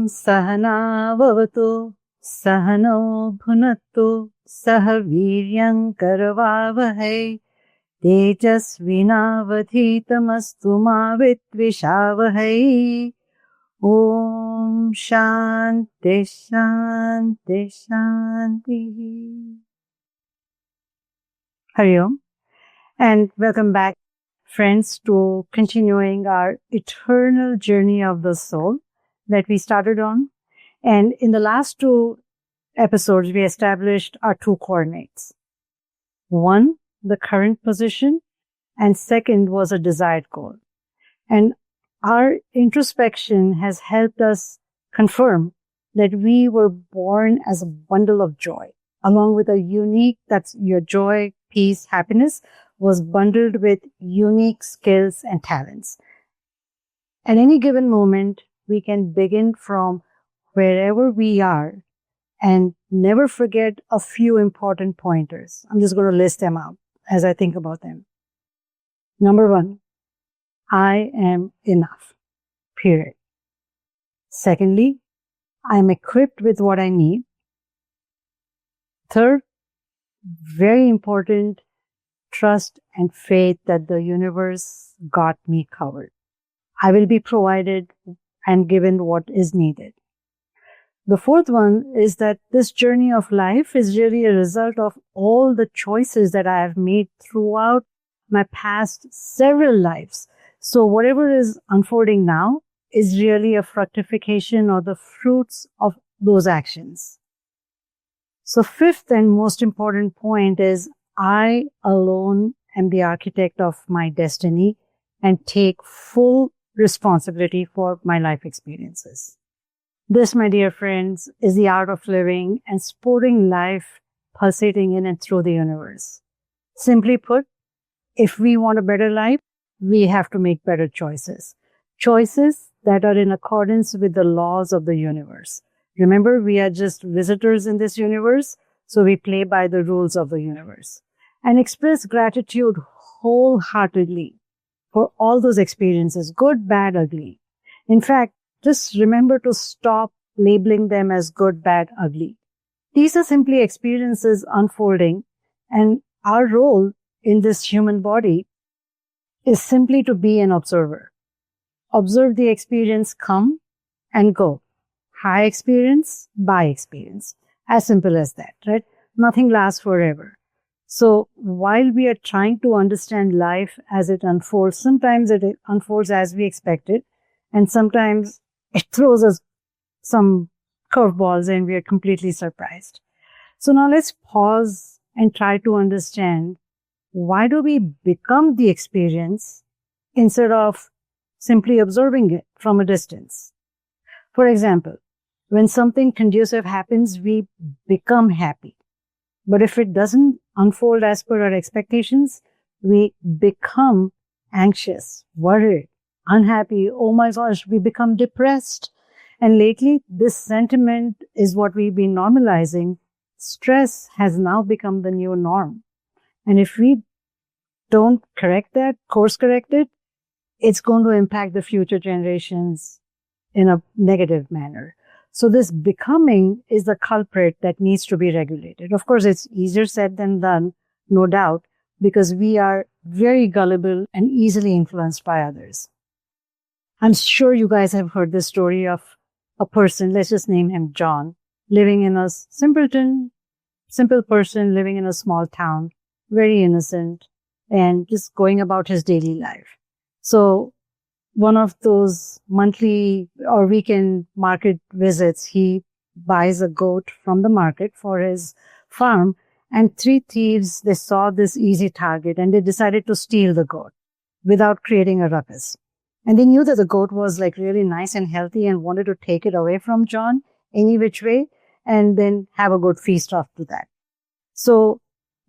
Sahanavavatu Sahano Bhunattu Sah Viryam Karavavahai Tejasvinavadhitamastu ma Vitvishawahai. Om Shanti Shanti Shanti. Hari Om, and welcome back, friends, to continuing our eternal journey of the soul that we started on. And in the last two episodes, we established our two coordinates. One, the current position, and second was a desired goal. And our introspection has helped us confirm that we were born as a bundle of joy, along with a unique, that's your joy, peace, happiness, was bundled with unique skills and talents. At any given moment, we can begin from wherever we are and never forget a few important pointers. I'm just going to list them out as I think about them. Number one, I am enough, period. Secondly, I am equipped with what I need. Third, very important, trust and faith that the universe got me covered. I will be provided and given what is needed. The fourth one is that this journey of life is really a result of all the choices that I have made throughout my past several lives. So whatever is unfolding now is really a fructification or the fruits of those actions. So fifth and most important point is I alone am the architect of my destiny and take full responsibility for my life experiences. This, my dear friends, is the art of living and sporting life pulsating in and through the universe. Simply put, if we want a better life, we have to make better choices. Choices that are in accordance with the laws of the universe. Remember, we are just visitors in this universe, so we play by the rules of the universe. And express gratitude wholeheartedly for all those experiences, good, bad, ugly. In fact, just remember to stop labeling them as good, bad, ugly. These are simply experiences unfolding, and our role in this human body is simply to be an observer. Observe the experience come and go. High experience, by experience. As simple as that, right? Nothing lasts forever. So while we are trying to understand life as it unfolds, sometimes it unfolds as we expected, and sometimes it throws us some curveballs and we are completely surprised. So now let's pause and try to understand, why do we become the experience instead of simply observing it from a distance? For example, when something conducive happens, we become happy. But if it doesn't unfold as per our expectations, we become anxious, worried, unhappy. Oh my gosh, we become depressed. And lately, this sentiment is what we've been normalizing. Stress has now become the new norm. And if we don't correct that, course correct it, it's going to impact the future generations in a negative manner. So this becoming is the culprit that needs to be regulated. Of course, it's easier said than done, no doubt, because we are very gullible and easily influenced by others. I'm sure you guys have heard the story of a person, let's just name him John, living in a simple person living in a small town, very innocent, and just going about his daily life. So one of those monthly or weekend market visits, he buys a goat from the market for his farm, and three thieves, they saw this easy target and they decided to steal the goat without creating a ruckus. And they knew that the goat was like really nice and healthy and wanted to take it away from John any which way and then have a good feast after that. So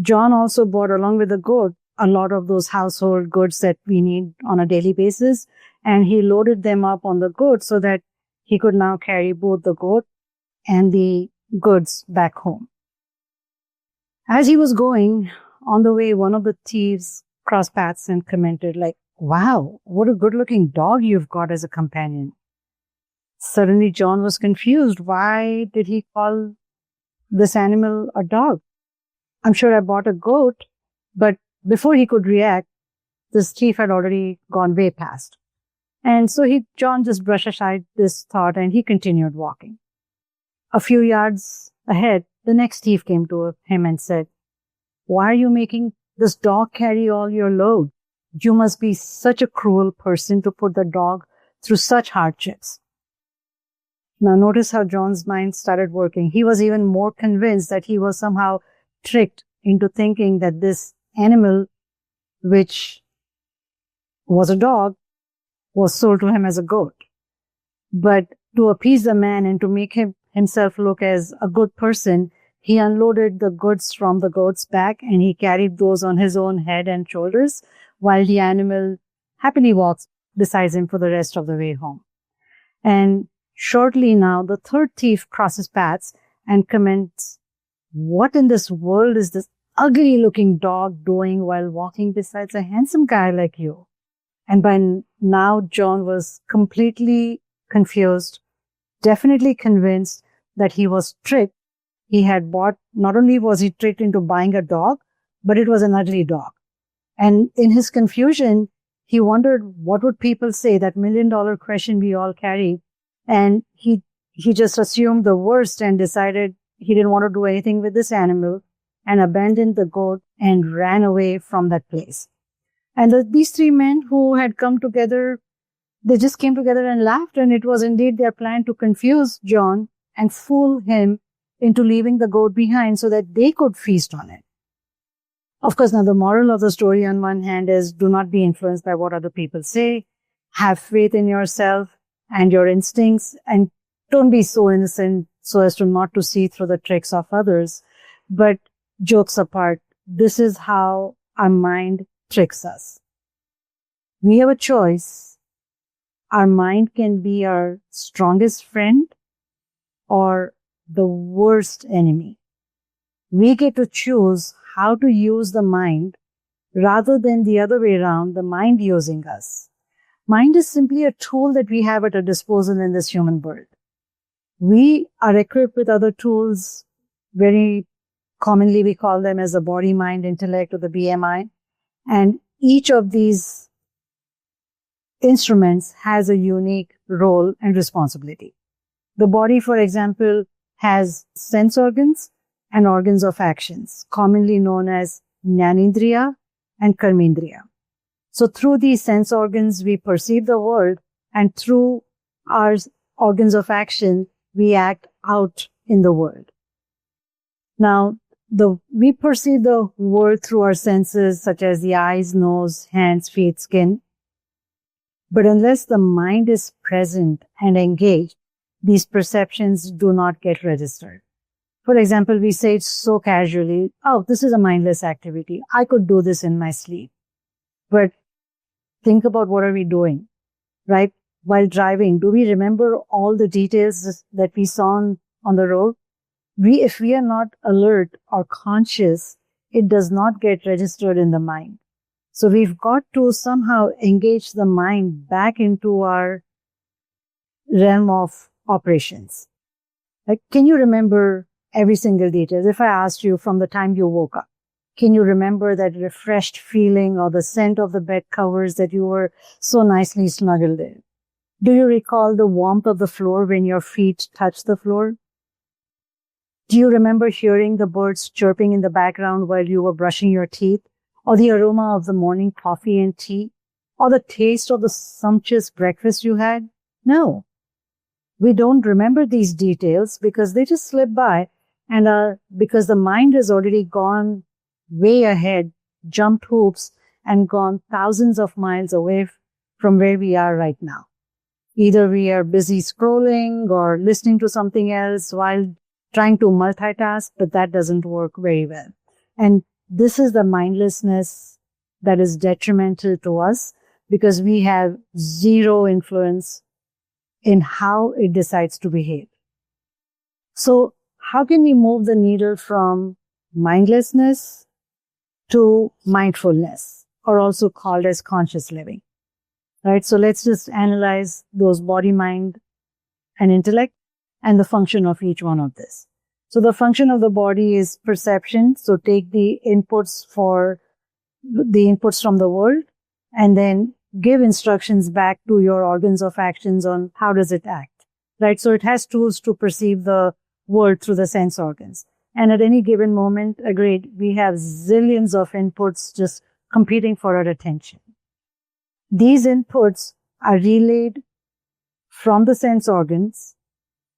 John also bought along with the goat a lot of those household goods that we need on a daily basis. And he loaded them up on the goat so that he could now carry both the goat and the goods back home. As he was going on the way, one of the thieves crossed paths and commented like, "Wow, what a good looking dog you've got as a companion." Suddenly, John was confused. Why did he call this animal a dog? I'm sure I bought a goat, but before he could react, this thief had already gone way past. And so John just brushed aside this thought and he continued walking. A few yards ahead, the next thief came to him and said, "Why are you making this dog carry all your load? You must be such a cruel person to put the dog through such hardships." Now notice how John's mind started working. He was even more convinced that he was somehow tricked into thinking that this animal, which was a dog, was sold to him as a goat. But to appease the man and to make himself look as a good person, he unloaded the goods from the goat's back and he carried those on his own head and shoulders while the animal happily walks beside him for the rest of the way home. And shortly now, the third thief crosses paths and comments, "What in this world is this ugly-looking dog doing while walking beside a handsome guy like you?" And by now, John was completely confused, definitely convinced that he was tricked. He had bought, not only was he tricked into buying a dog, but it was an ugly dog. And in his confusion, he wondered, what would people say? That $1,000,000 question we all carry. And he just assumed the worst and decided he didn't want to do anything with this animal and abandoned the goat and ran away from that place. And these three men who had come together, they just came together and laughed, and it was indeed their plan to confuse John and fool him into leaving the goat behind so that they could feast on it. Of course, now the moral of the story on one hand is do not be influenced by what other people say, have faith in yourself and your instincts, and don't be so innocent so as to not to see through the tricks of others. But jokes apart, this is how our mind tricks us. We have a choice. Our mind can be our strongest friend or the worst enemy. We get to choose how to use the mind rather than the other way around, the mind using us. Mind is simply a tool that we have at our disposal in this human world. We are equipped with other tools. Very commonly we call them as the body, mind, intellect, or the BMI. And each of these instruments has a unique role and responsibility. The body, for example, has sense organs and organs of actions, commonly known as Jnanendriya and Karmendriya. So through these sense organs, we perceive the world, and through our organs of action, we act out in the world. Now, we perceive the world through our senses, such as the eyes, nose, hands, feet, skin. But unless the mind is present and engaged, these perceptions do not get registered. For example, we say it so casually, "Oh, this is a mindless activity. I could do this in my sleep." But think about what are we doing, right? While driving, do we remember all the details that we saw on the road? If we are not alert or conscious, it does not get registered in the mind. So we've got to somehow engage the mind back into our realm of operations. Like, can you remember every single detail? If I asked you from the time you woke up, can you remember that refreshed feeling or the scent of the bed covers that you were so nicely snuggled in? Do you recall the warmth of the floor when your feet touched the floor? Do you remember hearing the birds chirping in the background while you were brushing your teeth? Or the aroma of the morning coffee and tea? Or the taste of the sumptuous breakfast you had? No. We don't remember these details because they just slip by, and because the mind has already gone way ahead, jumped hoops, and gone thousands of miles away from where we are right now. Either we are busy scrolling or listening to something else while trying to multitask, but that doesn't work very well. And this is the mindlessness that is detrimental to us because we have zero influence in how it decides to behave. So how can we move the needle from mindlessness to mindfulness, or also called as conscious living? Right? So let's just analyze those body-mind and intellect, and the function of each one of this. So the function of the body is perception. So take the inputs from the world and then give instructions back to your organs of actions on how does it act, right? So it has tools to perceive the world through the sense organs. And at any given moment, agreed, we have zillions of inputs just competing for our attention. These inputs are relayed from the sense organs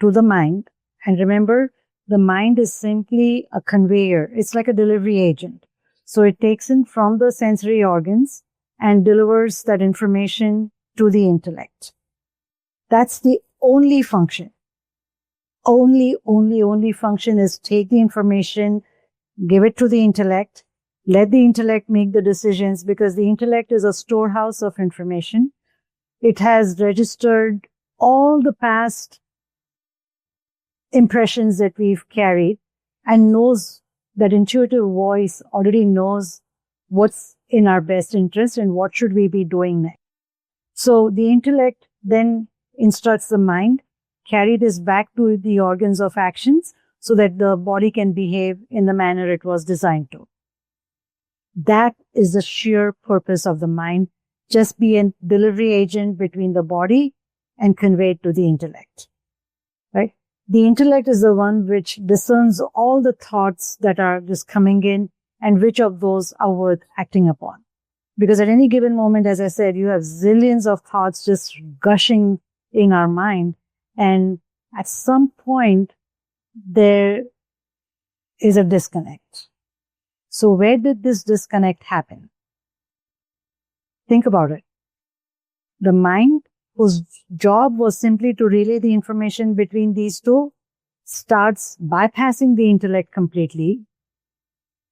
to the mind. And remember, the mind is simply a conveyor. It's like a delivery agent. So it takes in from the sensory organs and delivers that information to the intellect. That's the only function. Only function is take the information, give it to the intellect, let the intellect make the decisions, because the intellect is a storehouse of information. It has registered all the past impressions that we've carried and knows that intuitive voice already knows what's in our best interest and what should we be doing next. So the intellect then instructs the mind, carry this back to the organs of actions so that the body can behave in the manner it was designed to. That is the sheer purpose of the mind. Just be a delivery agent between the body and convey it to the intellect, right? The intellect is the one which discerns all the thoughts that are just coming in and which of those are worth acting upon. Because at any given moment, as I said, you have zillions of thoughts just gushing in our mind. And at some point, there is a disconnect. So where did this disconnect happen? Think about it. The mind, whose job was simply to relay the information between these two, starts bypassing the intellect completely,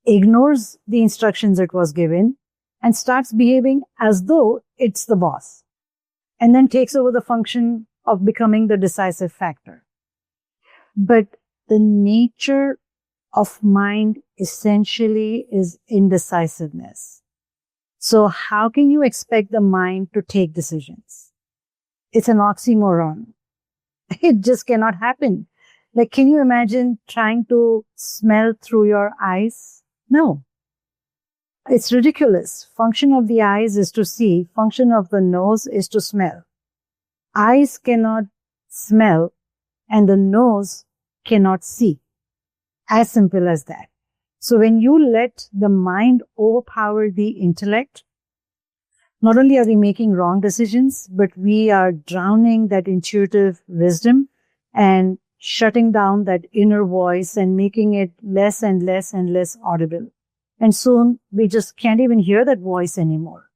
ignores the instructions it was given, and starts behaving as though it's the boss, and then takes over the function of becoming the decisive factor. But the nature of mind essentially is indecisiveness. So how can you expect the mind to take decisions? It's an oxymoron. It just cannot happen. Like, can you imagine trying to smell through your eyes? No. It's ridiculous. Function of the eyes is to see. Function of the nose is to smell. Eyes cannot smell and the nose cannot see. As simple as that. So when you let the mind overpower the intellect, not only are we making wrong decisions, but we are drowning that intuitive wisdom and shutting down that inner voice and making it less and less and less audible. And soon we just can't even hear that voice anymore.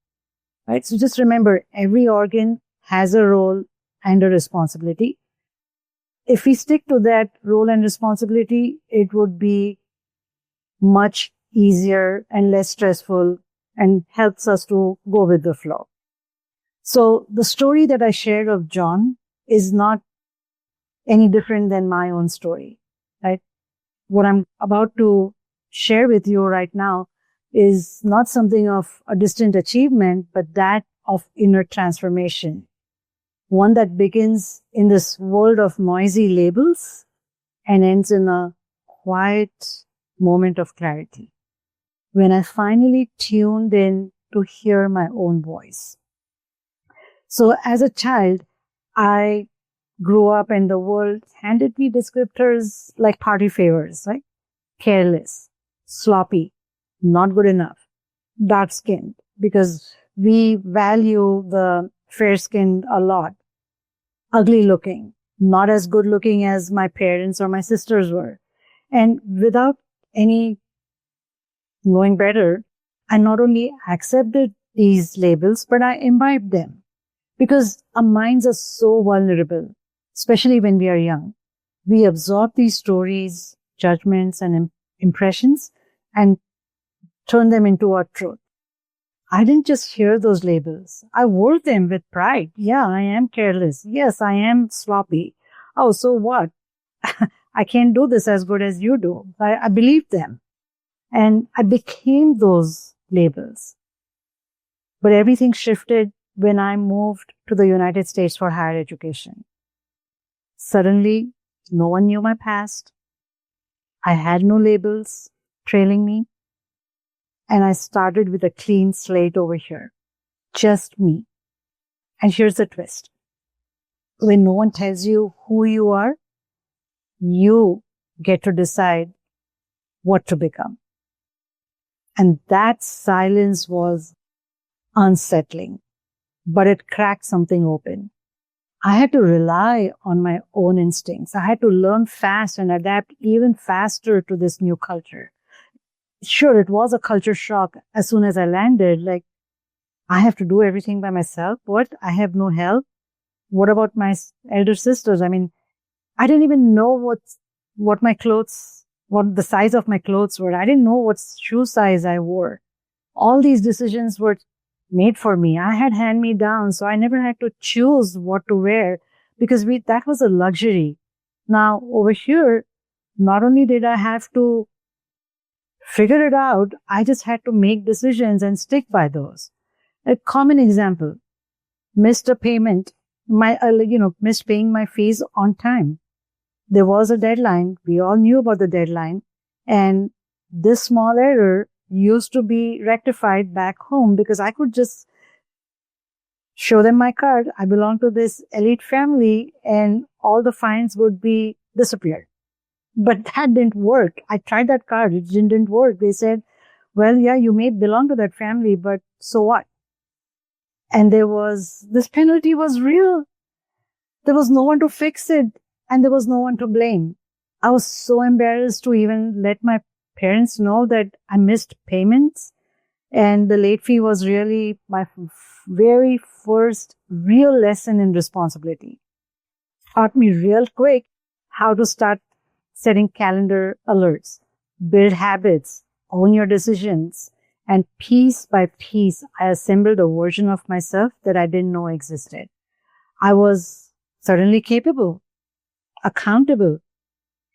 Right? So just remember, every organ has a role and a responsibility. If we stick to that role and responsibility, it would be much easier and less stressful and helps us to go with the flow. So the story that I shared of John is not any different than my own story, right? What I'm about to share with you right now is not something of a distant achievement, but that of inner transformation. One that begins in this world of noisy labels and ends in a quiet moment of clarity, when I finally tuned in to hear my own voice. So as a child, I grew up and the world handed me descriptors like party favors, right? Careless, sloppy, not good enough, dark-skinned, because we value the fair-skinned a lot. Ugly looking, not as good looking as my parents or my sisters were. And without any knowing better, I not only accepted these labels, but I imbibed them. Because our minds are so vulnerable, especially when we are young. We absorb these stories, judgments, and impressions and turn them into our truth. I didn't just hear those labels. I wore them with pride. Yeah, I am careless. Yes, I am sloppy. Oh, so what? I can't do this as good as you do. I believed them. And I became those labels. But everything shifted when I moved to the United States for higher education. Suddenly, no one knew my past. I had no labels trailing me. And I started with a clean slate over here. Just me. And here's the twist. When no one tells you who you are, you get to decide what to become. And that silence was unsettling, but it cracked something open. I had to rely on my own instincts. I had to learn fast and adapt even faster to this new culture. Sure, it was a culture shock as soon as I landed. Like, I have to do everything by myself. What? I have no help. What about my elder sisters? I mean, I didn't even know what the size of my clothes were. I didn't know what shoe size I wore. All these decisions were made for me. I had hand-me-down, so I never had to choose what to wear because that was a luxury. Now, over here, not only did I have to figure it out, I just had to make decisions and stick by those. A common example, missed a payment, missed paying my fees on time. There was a deadline. We all knew about the deadline. And this small error used to be rectified back home because I could just show them my card. I belong to this elite family and all the fines would be disappeared. But that didn't work. I tried that card. It didn't work. They said, well, yeah, you may belong to that family, but so what? And this penalty was real. There was no one to fix it and there was no one to blame. I was so embarrassed to even let my parents know that I missed payments. And the late fee was really my very first real lesson in responsibility. Taught me real quick how to start setting calendar alerts, build habits, own your decisions. And piece by piece, I assembled a version of myself that I didn't know existed. I was certainly capable, accountable,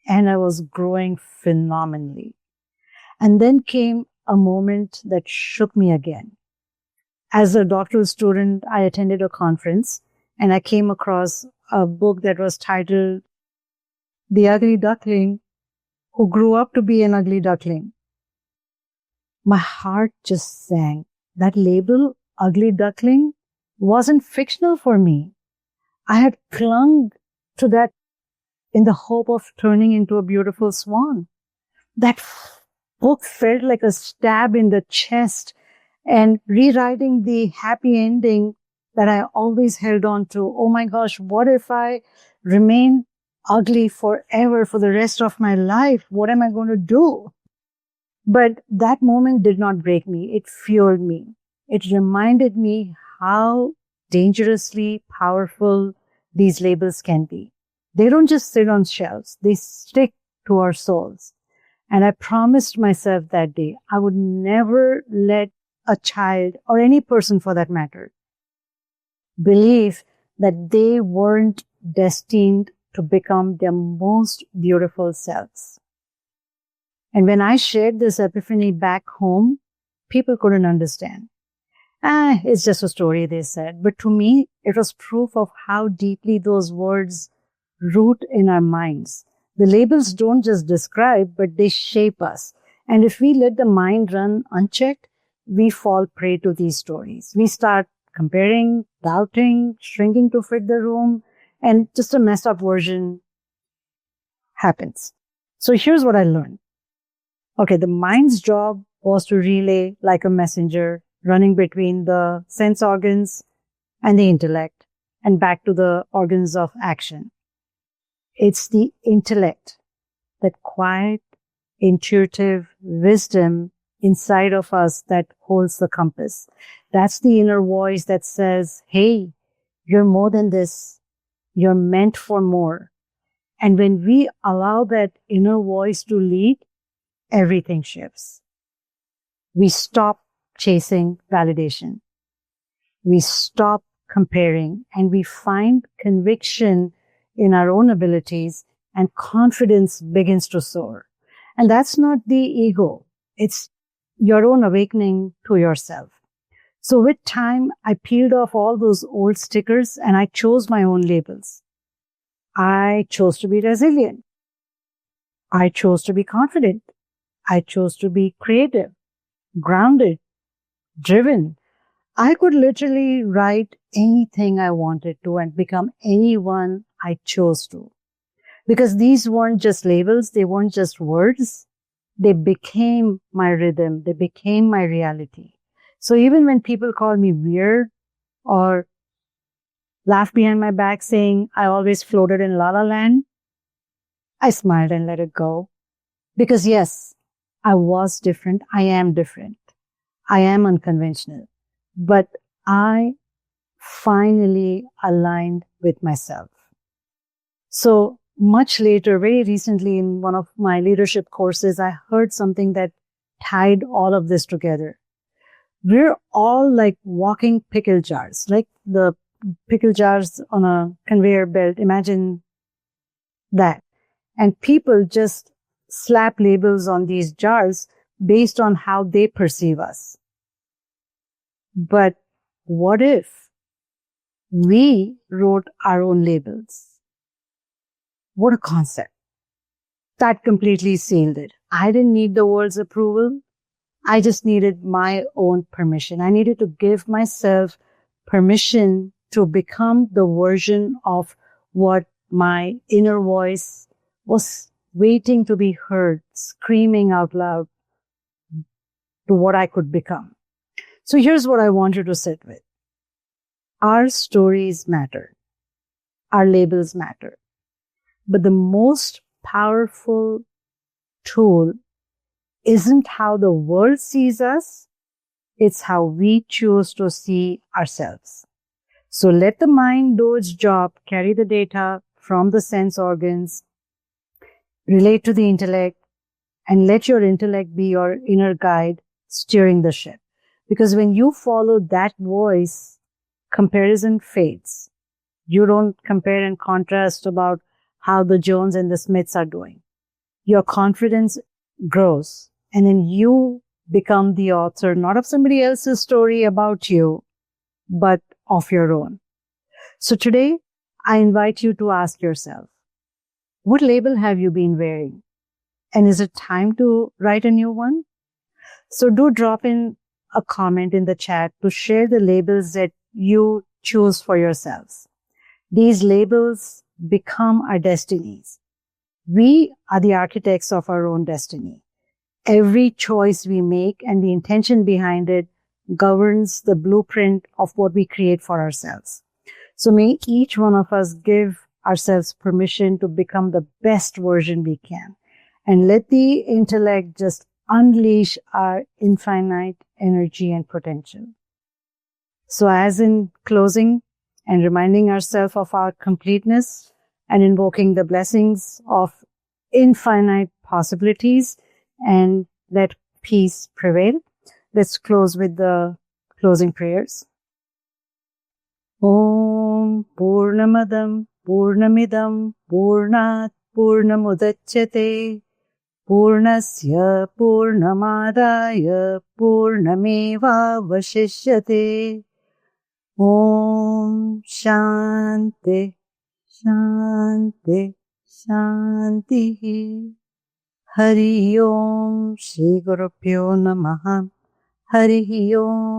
and I was growing phenomenally. And then came a moment that shook me again. As a doctoral student, I attended a conference and I came across a book that was titled The Ugly Duckling Who Grew Up to Be an Ugly Duckling. My heart just sank. That label, ugly duckling, wasn't fictional for me. I had clung to that in the hope of turning into a beautiful swan. That book felt like a stab in the chest and rewriting the happy ending that I always held on to. Oh my gosh, what if I remain ugly forever for the rest of my life? What am I going to do? But that moment did not break me. It fueled me. It reminded me how dangerously powerful these labels can be. They don't just sit on shelves. They stick to our souls. And I promised myself that day I would never let a child or any person for that matter believe that they weren't destined to become their most beautiful selves. And when I shared this epiphany back home, people couldn't understand. It's just a story, they said. But to me, it was proof of how deeply those words root in our minds. The labels don't just describe, but they shape us. And if we let the mind run unchecked, we fall prey to these stories. We start comparing, doubting, shrinking to fit the room, and just a messed up version happens. So here's what I learned. Okay, the mind's job was to relay like a messenger running between the sense organs and the intellect and back to the organs of action. It's the intellect, that quiet, intuitive wisdom inside of us that holds the compass. That's the inner voice that says, hey, you're more than this. You're meant for more. And when we allow that inner voice to lead, everything shifts. We stop chasing validation. We stop comparing and we find conviction in our own abilities and confidence begins to soar. And that's not the ego. It's your own awakening to yourself. So with time, I peeled off all those old stickers and I chose my own labels. I chose to be resilient. I chose to be confident. I chose to be creative, grounded, driven. I could literally write anything I wanted to and become anyone I chose to. Because these weren't just labels, they weren't just words. They became my rhythm, they became my reality. So even when people call me weird or laugh behind my back saying I always floated in la la land, I smiled and let it go. Because yes, I was different. I am different. I am unconventional. But I finally aligned with myself. So much later, very recently in one of my leadership courses, I heard something that tied all of this together. We're all like walking pickle jars, like the pickle jars on a conveyor belt. Imagine that. And people just slap labels on these jars based on how they perceive us. But what if we wrote our own labels? What a concept. That completely sealed it. I didn't need the world's approval. I just needed my own permission. I needed to give myself permission to become the version of what my inner voice was waiting to be heard, screaming out loud to what I could become. So here's what I want you to sit with. Our stories matter. Our labels matter. But the most powerful tool isn't how the world sees us. It's how we choose to see ourselves. So let the mind do its job, carry the data from the sense organs, relate to the intellect, and let your intellect be your inner guide steering the ship. Because when you follow that voice, comparison fades. You don't compare and contrast about how the Jones and the Smiths are doing. Your confidence grows, and then you become the author, not of somebody else's story about you, but of your own. So today, I invite you to ask yourself, what label have you been wearing? And is it time to write a new one? So do drop in a comment in the chat to share the labels that you choose for yourselves. These labels become our destinies. We are the architects of our own destiny. Every choice we make and the intention behind it governs the blueprint of what we create for ourselves. So may each one of us give ourselves permission to become the best version we can, and let the intellect just unleash our infinite energy and potential. So as in closing and reminding ourselves of our completeness and invoking the blessings of infinite possibilities, and let peace prevail. Let's close with the closing prayers. Om Purnamadam Purnamidam Purnat Purnamudachyate Purnasya Purnamadaya Purnameva Vashishyate. Om Shanti Shanti Shanti. Hari Om Shri Guru Pyo Namaha. Hari Om.